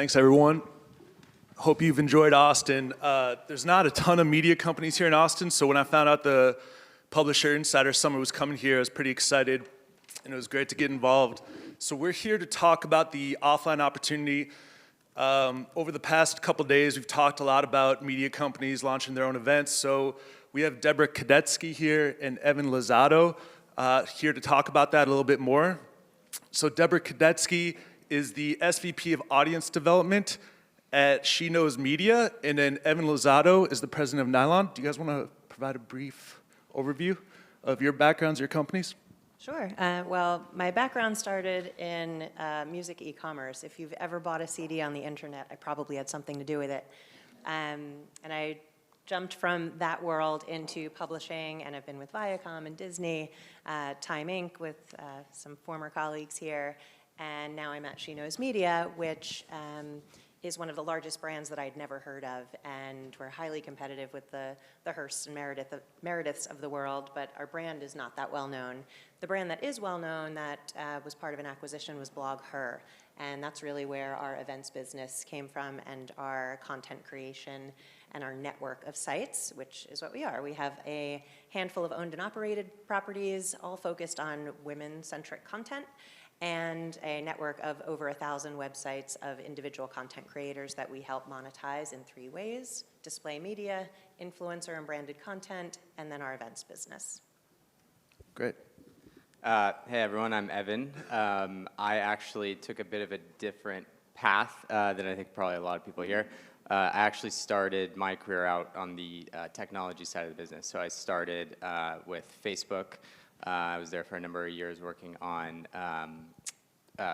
Thanks, everyone. Hope you've enjoyed Austin. There's not a ton of media companies here in Austin, so when I found out the Publisher Insider Summit was coming here, I was pretty excited, and it was great to get involved. So we're here to talk about the offline opportunity. Over the past couple days, we've talked a lot about media companies launching their own events. So we have Deborah Kadetsky here and Evan Luzzatto here to talk about that a little bit more. So Deborah Kadetsky is the SVP of Audience Development at SheKnows Media, and then Evan Luzzatto is the president of NYLON. Do you guys want to provide a brief overview of your backgrounds, your companies? Sure. Well, my background started in music e-commerce. If you've ever bought a CD on the internet, I probably had something to do with it. And I jumped from that world into publishing, and I've been with Viacom and Disney, Time Inc. with some former colleagues here, and now I'm at SheKnows Media, which is one of the largest brands that I'd never heard of, and we're highly competitive with the Hearsts and Merediths of the world, but our brand is not that well known. The brand that is well known that was part of an acquisition was BlogHer, and that's really where our events business came from, and our content creation and our network of sites, which is what we are. We have a handful of owned and operated properties, all focused on women-centric content, and a network of over 1,000 websites of individual content creators that we help monetize in 3 ways: display media, influencer and branded content, and then our events business. Great. Hey everyone, I'm Evan. I actually took a bit of a different path than I think probably a lot of people here. I actually started my career out on the technology side of the business. So I started with Facebook. I was there for a number of years working on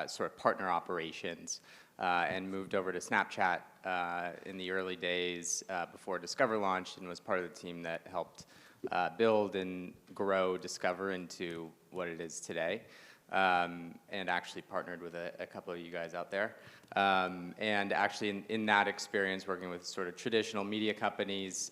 sort of partner operations and moved over to Snapchat in the early days before Discover launched, and was part of the team that helped build and grow Discover into what it is today, and actually partnered with a couple of you guys out there. And actually in that experience working with sort of traditional media companies,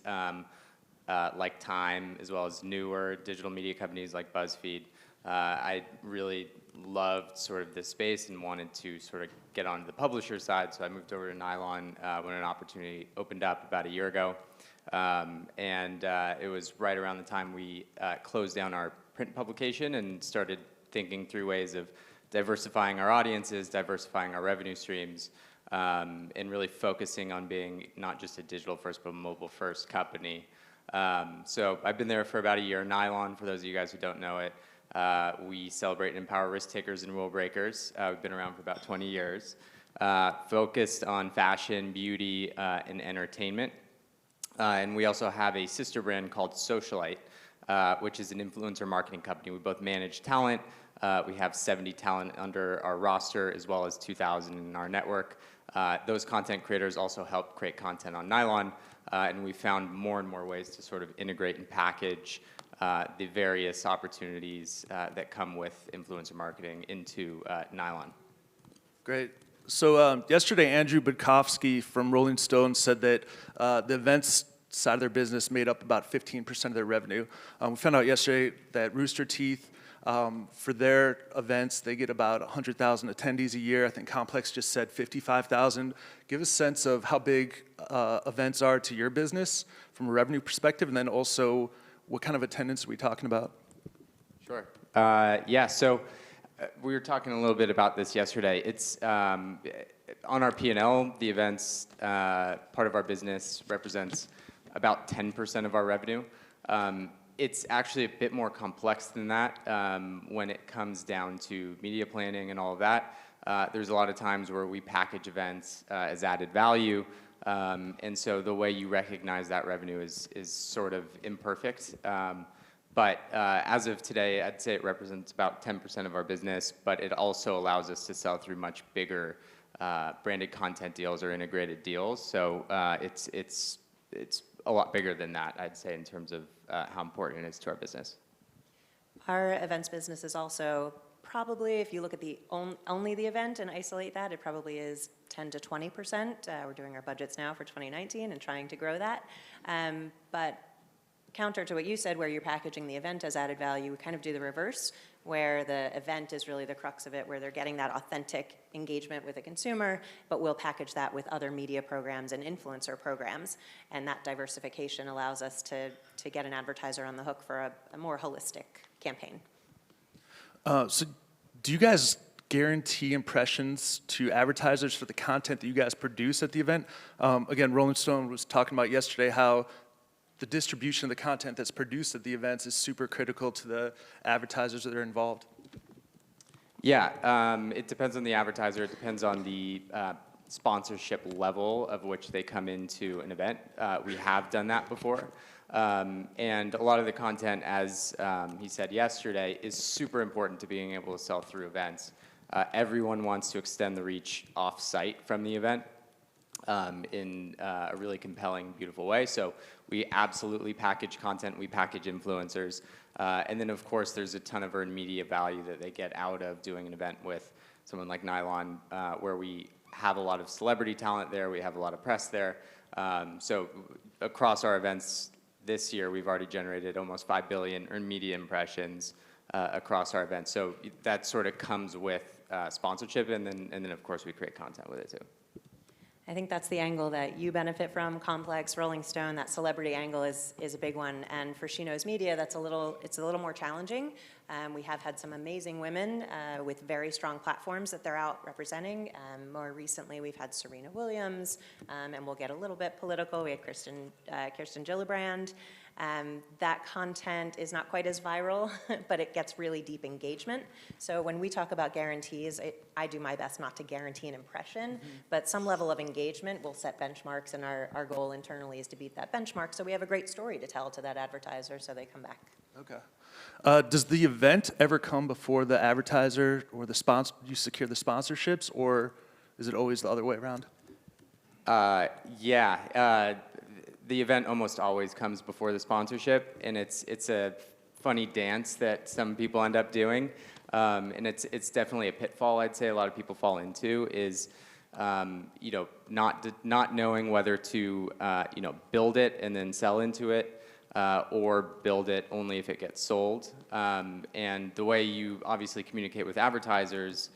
like Time, as well as newer digital media companies like BuzzFeed. I really loved sort of this space and wanted to sort of get onto the publisher side, so I moved over to NYLON when an opportunity opened up about a year ago. It was right around the time we closed down our print publication and started thinking through ways of diversifying our audiences, diversifying our revenue streams, and really focusing on being not just a digital first but a mobile first company. So I've been there for about a year. NYLON, for those of you guys who don't know it, we celebrate and empower risk takers and rule breakers. We've been around for about 20 years, focused on fashion, beauty, and entertainment. And we also have a sister brand called Socialite, which is an influencer marketing company. We both manage talent. We have 70 talent under our roster, as well as 2,000 in our network. Those content creators also help create content on NYLON. And we found more and more ways to sort of integrate and package the various opportunities that come with influencer marketing into NYLON. Great. So yesterday, Andrew Budkowski from Rolling Stone said that the events side of their business made up about 15% of their revenue. We found out yesterday that Rooster Teeth, for their events, they get about 100,000 attendees a year. I think Complex just said 55,000. Give a sense of how big events are to your business from a revenue perspective, and then also what kind of attendance are we talking about? Sure. Yeah, so we were talking a little bit about this yesterday. It's on our P&L, the events part of our business represents about 10% of our revenue. It's actually a bit more complex than that when it comes down to media planning and all of that. There's a lot of times where we package events as added value, and so the way you recognize that revenue is sort of imperfect. But as of today, I'd say it represents about 10% of our business, but it also allows us to sell through much bigger branded content deals or integrated deals. So it's a lot bigger than that, I'd say, in terms of how important it is to our business. Our events business is also probably, if you look at the only the event and isolate that, it probably is 10 to 20%. We're doing our budgets now for 2019 and trying to grow that. But counter to what you said, where you're packaging the event as added value, we kind of do the reverse, where the event is really the crux of it, where they're getting that authentic engagement with a consumer, but we'll package that with other media programs and influencer programs. And that diversification allows us to get an advertiser on the hook for a more holistic campaign. So do you guys guarantee impressions to advertisers for the content that you guys produce at the event? Again, Rolling Stone was talking about yesterday how the distribution of the content that's produced at the events is super critical to the advertisers that are involved. Yeah, it depends on the advertiser. It depends on the sponsorship level of which they come into an event. We have done that before. And a lot of the content, as he said yesterday, is super important to being able to sell through events. Everyone wants to extend the reach off-site from the event in a really compelling, beautiful way. So we absolutely package content. We package influencers. And then, of course, there's a ton of earned media value that they get out of doing an event with someone like NYLON, where we have a lot of celebrity talent there. We have a lot of press there. So across our events this year, we've already generated almost 5 billion earned media impressions across our events. So that sort of comes with sponsorship, and then of course we create content with it too. I think that's the angle that you benefit from, Complex, Rolling Stone. That celebrity angle is a big one, and for SheKnows Media, it's a little more challenging. We have had some amazing women with very strong platforms that they're out representing. More recently, we've had Serena Williams, and we'll get a little bit political. We had Kirsten Gillibrand. That content is not quite as viral, but it gets really deep engagement. So when we talk about guarantees, I do my best not to guarantee an impression, but some level of engagement will set benchmarks, and our goal internally is to beat that benchmark, so we have a great story to tell to that advertiser so they come back. Okay. Does the event ever come before the advertiser or the sponsor, you secure the sponsorships, or is it always the other way around? Yeah. The event almost always comes before the sponsorship, and it's a funny dance that some people end up doing, and it's definitely a pitfall. I'd say a lot of people fall into is not knowing whether to build it and then sell into it, or build it only if it gets sold. And the way you obviously communicate with advertisers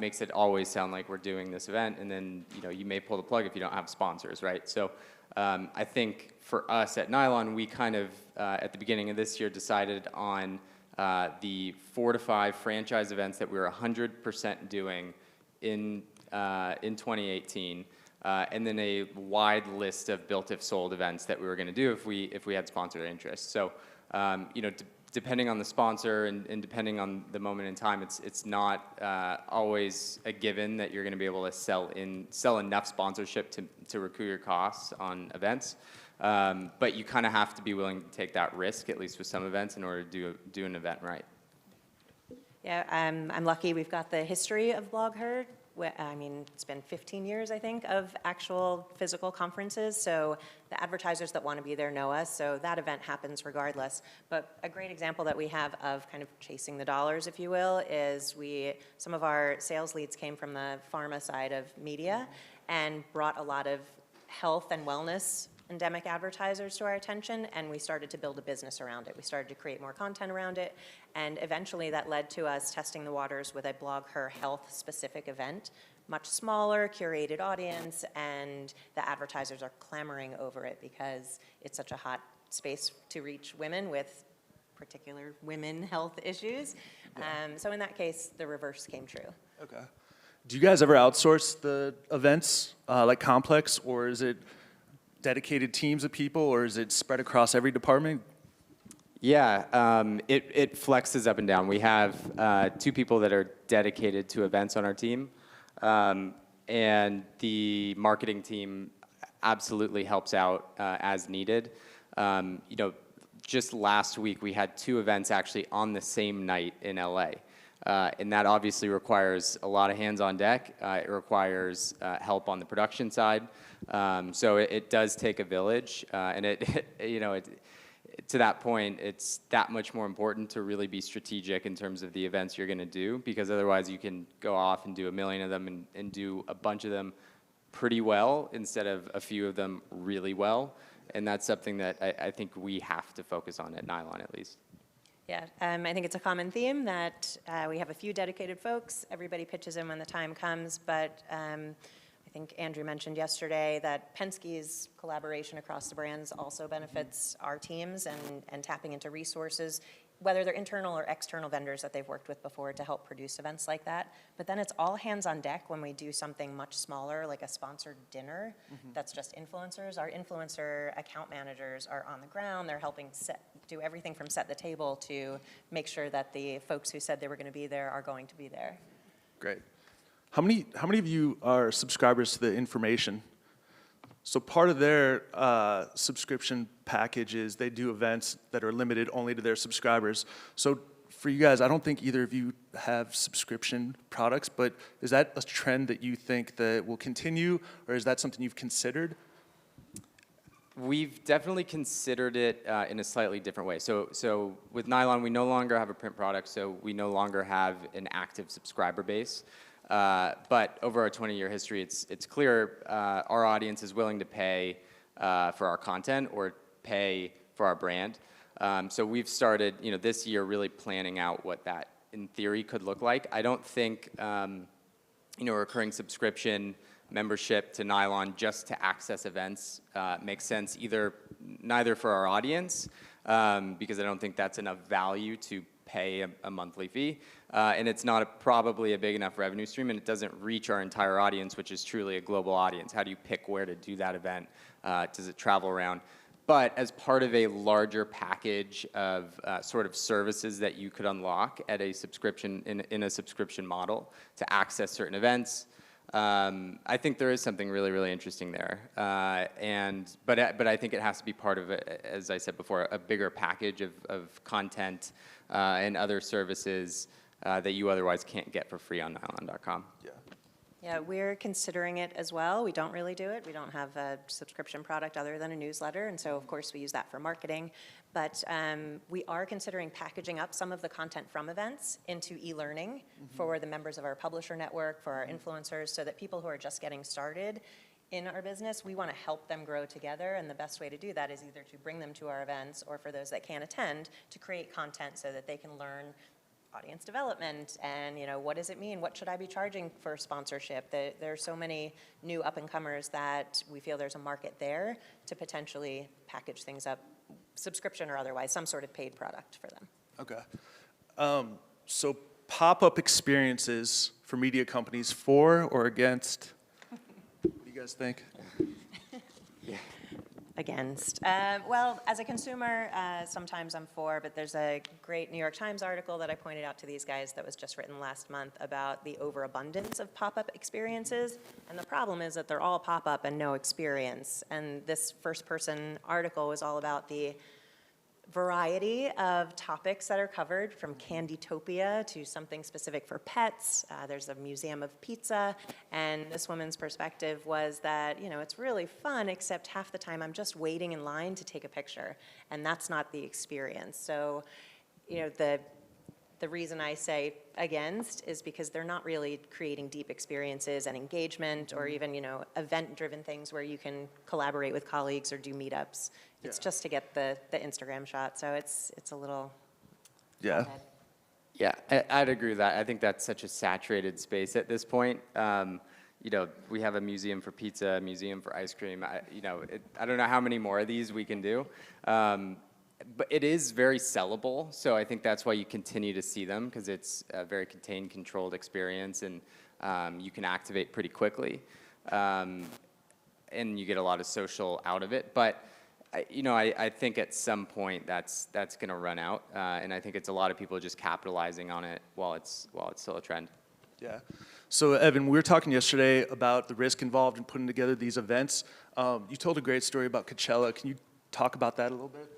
makes it always sound like we're doing this event, and then you may pull the plug if you don't have sponsors, right? So I think for us at NYLON, we kind of at the beginning of this year decided on the 4 to 5 franchise events that we were 100% doing in 2018. And then a wide list of built if sold events that we were going to do if we had sponsor interest. So depending on the sponsor and depending on the moment in time, it's not always a given that you're going to be able to sell enough sponsorship to recoup your costs on events. But you kind of have to be willing to take that risk, at least with some events, in order to do an event right. Yeah, I'm lucky we've got the history of BlogHer. I mean, it's been 15 years, I think, of actual physical conferences, so the advertisers that want to be there know us, so that event happens regardless. But a great example that we have of kind of chasing the dollars, if you will, is some of our sales leads came from the pharma side of media and brought a lot of health and wellness endemic advertisers to our attention, and we started to build a business around it. We started to create more content around it, and eventually that led to us testing the waters with a BlogHer health-specific event, much smaller, curated audience, and the advertisers are clamoring over it because it's such a hot space to reach women with particular women health issues. So in that case, the reverse came true. Okay. Do you guys ever outsource the events like Complex, or is it dedicated teams of people, or is it spread across every department? Yeah, it flexes up and down. We have 2 people that are dedicated to events on our team, and the marketing team absolutely helps out as needed. Just last week we had 2 events actually on the same night in LA. And that obviously requires a lot of hands on deck. It requires help on the production side. So it does take a village, and to that point, it's that much more important to really be strategic in terms of the events you're going to do, because otherwise you can go off and do 1 million of them and do a bunch of them pretty well instead of a few of them really well. And that's something that I think we have to focus on at NYLON at least. Yeah, I think it's a common theme that we have a few dedicated folks. Everybody pitches in when the time comes, but I think Andrew mentioned yesterday that Penske's collaboration across the brands also benefits our teams and tapping into resources, whether they're internal or external vendors that they've worked with before to help produce events like that. But then it's all hands on deck when we do something much smaller, like a sponsored dinner that's just influencers. Our influencer account managers are on the ground. They're helping do everything from set the table to make sure that the folks who said they were going to be there are going to be there. Great. How many of you are subscribers to the information? So part of their subscription package is they do events that are limited only to their subscribers. So for you guys, I don't think either of you have subscription products, but is that a trend that you think that will continue, or is that something you've considered? We've definitely considered it in a slightly different way. So with NYLON, we no longer have a print product, so we no longer have an active subscriber base. But over our 20-year history, it's clear our audience is willing to pay for our content or pay for our brand. So we've started, this year really planning out what that, in theory, could look like. I don't think, a recurring subscription membership to NYLON just to access events makes sense neither for our audience, because I don't think that's enough value to pay a monthly fee, and it's not probably a big enough revenue stream, and it doesn't reach our entire audience, which is truly a global audience. How do you pick where to do that event? Does it travel around? But as part of a larger package of sort of services that you could unlock at a subscription, in a subscription model to access certain events, I think there is something really, really interesting there. But I think it has to be part of, as I said before, a bigger package of content and other services that you otherwise can't get for free on nylon.com. Yeah. Yeah, we're considering it as well. We don't really do it. We don't have a subscription product other than a newsletter, and so of course we use that for marketing. But we are considering packaging up some of the content from events into e-learning for the members of our publisher network, for our influencers, so that people who are just getting started in our business, we want to help them grow together, and the best way to do that is either to bring them to our events, or for those that can't attend, to create content so that they can learn audience development and, what does it mean? What should I be charging for sponsorship? There are so many new up-and-comers that we feel there's a market there to potentially package things up, subscription or otherwise, some sort of paid product for them. Okay. So pop-up experiences for media companies, for or against? What do you guys think? Against. Well, as a consumer, sometimes I'm for, but there's a great New York Times article that I pointed out to these guys that was just written last month about the overabundance of pop-up experiences. And the problem is that they're all pop-up and no experience. And this first-person article was all about the variety of topics that are covered, from Candytopia to something specific for pets. There's a museum of pizza, and this woman's perspective was that, it's really fun, except half the time I'm just waiting in line to take a picture, and that's not the experience. So, the reason I say against is because they're not really creating deep experiences and engagement, or even, event-driven things where you can collaborate with colleagues or do meetups. It's just to get the Instagram shot, so it's a little. Yeah. Yeah, I'd agree with that. I think that's such a saturated space at this point. We have a museum for pizza, a museum for ice cream. I don't know how many more of these we can do. But it is very sellable, so I think that's why you continue to see them, because it's a very contained, controlled experience, and you can activate pretty quickly, and you get a lot of social out of it. But I think at some point that's going to run out, and I think it's a lot of people just capitalizing on it while it's still a trend. Yeah. So Evan, we were talking yesterday about the risk involved in putting together these events. You told a great story about Coachella. Can you talk about that a little bit?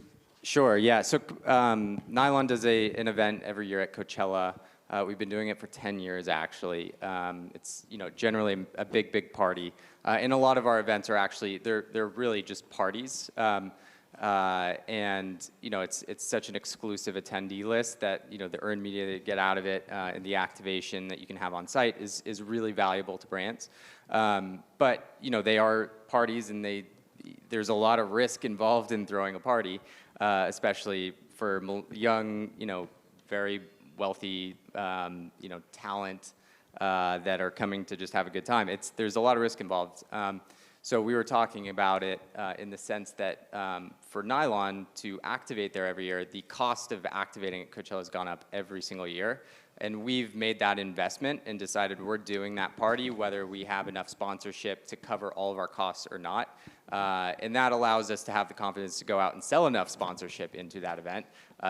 Sure, yeah. So NYLON does an event every year at Coachella. We've been doing it for 10 years, actually. It's generally a big party. And a lot of our events are actually, they're really just parties. And it's such an exclusive attendee list that the earned media that you get out of it and the activation that you can have on site is really valuable to brands. But they are parties, and there's a lot of risk involved in throwing a party, especially for young, very wealthy, talent that are coming to just have a good time. There's a lot of risk involved. So we were talking about it in the sense that for NYLON to activate there every year, the cost of activating at Coachella has gone up every single year. And we've made that investment and decided we're doing that party whether we have enough sponsorship to cover all of our costs or not. And that allows us to have the confidence to go out and sell enough sponsorship into that event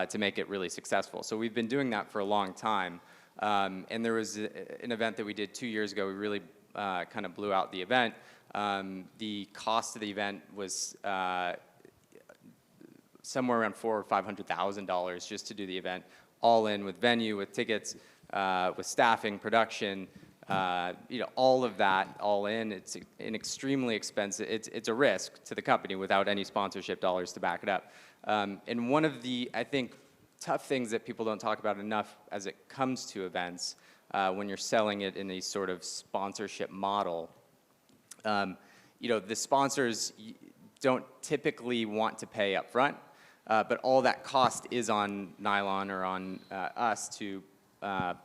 to make it really successful. So we've been doing that for a long time. And there was an event that we did 2 years ago. We really kind of blew out the event. The cost of the event was somewhere around $400,000 or $500,000 just to do the event, all in with venue, with tickets, with staffing, production, all of that, all in. It's an extremely expensive. It's a risk to the company without any sponsorship dollars to back it up. And one of the, I think, tough things that people don't talk about enough as it comes to events, when you're selling it in a sort of sponsorship model, the sponsors don't typically want to pay up front, but all that cost is on NYLON or on us to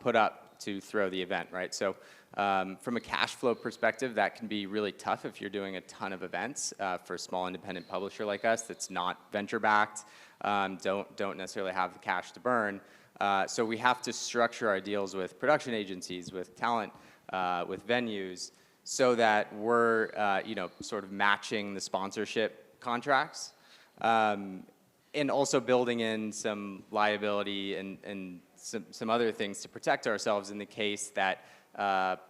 put up to throw the event, right? So from a cash flow perspective, that can be really tough if you're doing a ton of events for a small independent publisher like us that's not venture-backed, don't necessarily have the cash to burn. So we have to structure our deals with production agencies, with talent, with venues, so that we're, sort of matching the sponsorship contracts, and also building in some liability and some other things to protect ourselves in the case that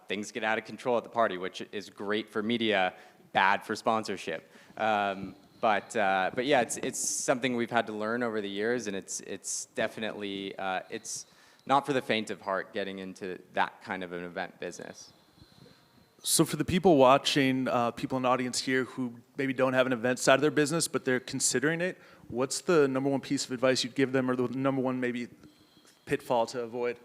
things get out of control at the party, which is great for media, bad for sponsorship. But yeah, it's something we've had to learn over the years, and it's definitely it's not for the faint of heart getting into that kind of an event business. So for the people watching, people in the audience here who maybe don't have an event side of their business, but they're considering it, what's the number one piece of advice you'd give them, or the number one maybe pitfall to avoid?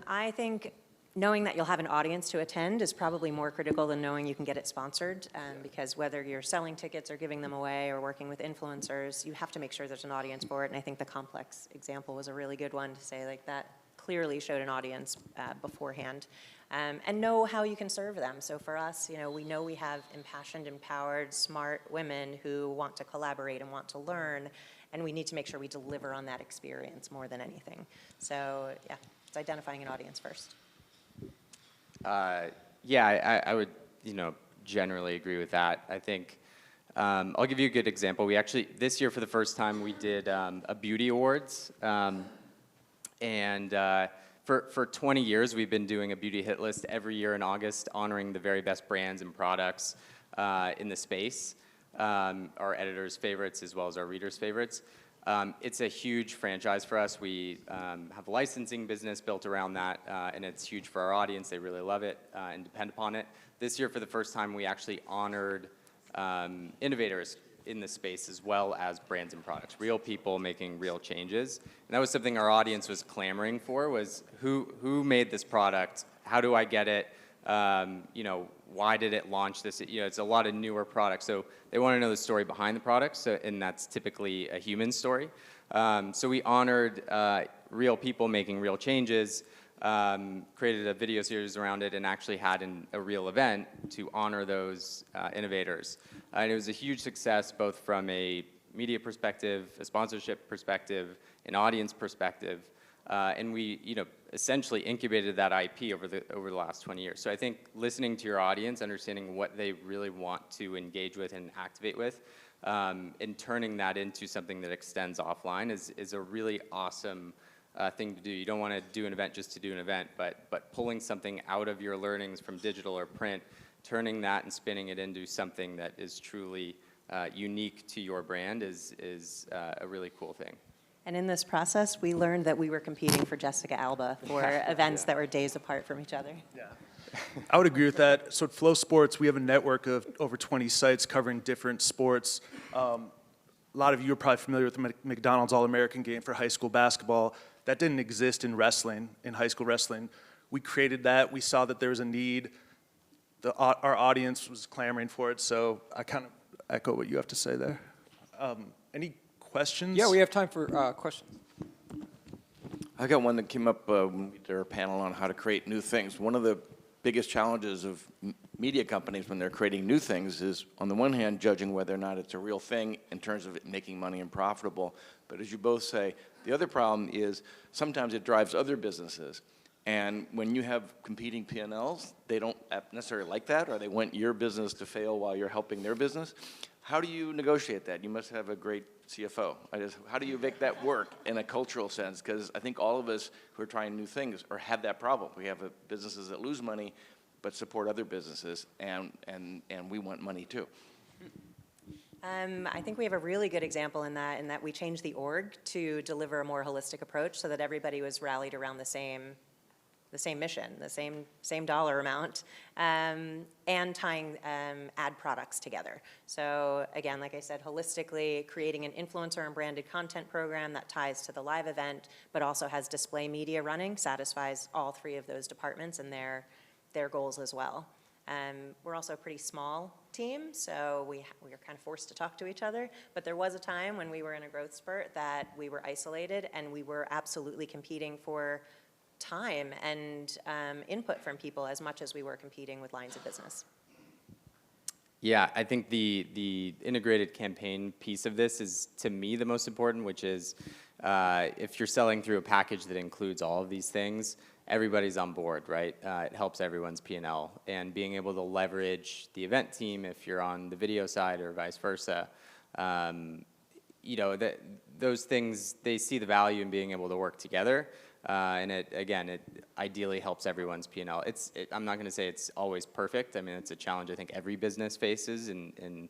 I think knowing that you'll have an audience to attend is probably more critical than knowing you can get it sponsored, because whether you're selling tickets or giving them away or working with influencers, you have to make sure there's an audience for it. And I think the complex example was a really good one to say, like, that clearly showed an audience beforehand, and know how you can serve them. So for us, we know we have impassioned, empowered, smart women who want to collaborate and want to learn, and we need to make sure we deliver on that experience more than anything. So yeah, it's identifying an audience first. Yeah, I would, generally agree with that. I think I'll give you a good example. We actually, this year for the first time, we did a beauty awards. And for 20 years, we've been doing a beauty hit list every year in August, honoring the very best brands and products in the space, our editors' favorites as well as our readers' favorites. It's a huge franchise for us. We have a licensing business built around that, and it's huge for our audience. They really love it and depend upon it. This year, for the first time, we actually honored innovators in the space as well as brands and products, real people making real changes. And that was something our audience was clamoring for, was who made this product? How do I get it? Why did it launch this? It's a lot of newer products. So they want to know the story behind the product, and that's typically a human story. So we honored real people making real changes, created a video series around it, and actually had a real event to honor those innovators. And it was a huge success, both from a media perspective, a sponsorship perspective, an audience perspective, and we, essentially incubated that IP over the last 20 years. So I think listening to your audience, understanding what they really want to engage with and activate with, and turning that into something that extends offline is a really awesome thing to do. You don't want to do an event just to do an event, but pulling something out of your learnings from digital or print, turning that and spinning it into something that is truly unique to your brand is a really cool thing. And in this process, we learned that we were competing for Jessica Alba for events that were days apart from each other. Yeah. I would agree with that. So at FloSports, we have a network of over 20 sites covering different sports. A lot of you are probably familiar with the McDonald's All-American game for high school basketball. That didn't exist in wrestling, in high school wrestling. We created that. We saw that there was a need. our audience was clamoring for it, so I kind of echo what you have to say there. Any questions? Yeah, we have time for questions. I got one that came up when we did our panel on how to create new things. One of the biggest challenges of media companies when they're creating new things is, on the one hand, judging whether or not it's a real thing in terms of it making money and profitable. But as you both say, the other problem is sometimes it drives other businesses. And when you have competing P&Ls, they don't necessarily like that, or they want your business to fail while you're helping their business. How do you negotiate that? You must have a great CFO. How do you make that work in a cultural sense? Because I think all of us who are trying new things or have that problem. We have businesses that lose money but support other businesses, and we want money too. I think we have a really good example in that we changed the org to deliver a more holistic approach so that everybody was rallied around the same mission, the same dollar amount, and tying ad products together. So again, like I said, holistically creating an influencer and branded content program that ties to the live event, but also has display media running, satisfies all three of those departments and their goals as well. We're also a pretty small team, so we are kind of forced to talk to each other, but there was a time when we were in a growth spurt that we were isolated and we were absolutely competing for time and input from people as much as we were competing with lines of business. Yeah, I think the integrated campaign piece of this is, to me, the most important, which is if you're selling through a package that includes all of these things, everybody's on board, right? It helps everyone's P&L. And being able to leverage the event team if you're on the video side or vice versa, you know, those things, they see the value in being able to work together. And it ideally helps everyone's P&L. I'm not going to say it's always perfect. I mean, it's a challenge I think every business faces in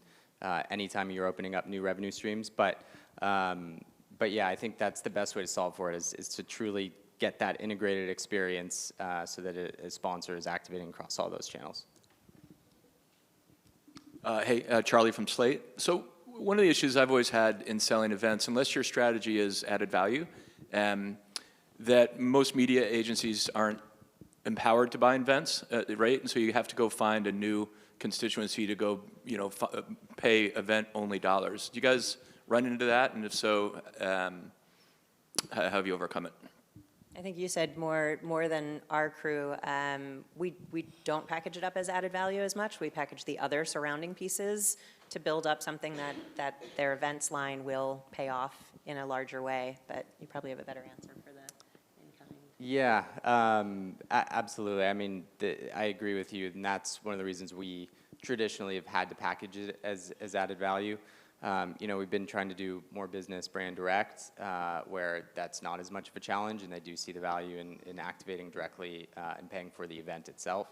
anytime you're opening up new revenue streams. But yeah, I think that's the best way to solve for it is to truly get that integrated experience so that a sponsor is activating across all those channels. Hey, Charlie from Slate. So one of the issues I've always had in selling events, unless your strategy is added value, that most media agencies aren't empowered to buy events, right? And so you have to go find a new constituency to go, you know, pay event-only dollars. Do you guys run into that? And if so, how have you overcome it? I think you said more than our crew. We don't package it up as added value as much. We package the other surrounding pieces to build up something that their events line will pay off in a larger way. But you probably have a better answer for the incoming. Yeah, absolutely. I mean, I agree with you, and that's one of the reasons we traditionally have had to package it as added value. You know, we've been trying to do more business brand direct, where that's not as much of a challenge, and they do see the value in activating directly and paying for the event itself.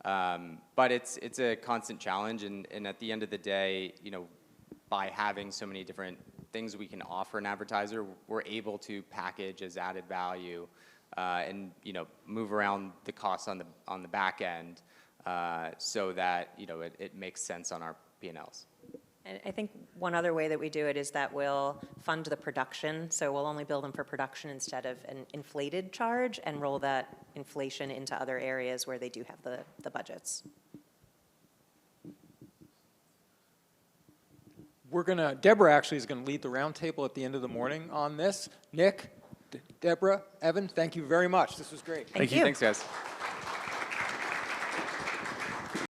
But it's a constant challenge, and at the end of the day, you know, by having so many different things we can offer an advertiser, we're able to package as added value and, you know, move around the costs on the back end so that, you know, it makes sense on our P&Ls. And I think one other way that we do it is that we'll fund the production. So we'll only bill them for production instead of an inflated charge and roll that inflation into other areas where they do have the budgets. Deborah actually is going to lead the roundtable at the end of the morning on this. Nick, Deborah, Evan, thank you very much. This was great. Thank you. Thanks, guys.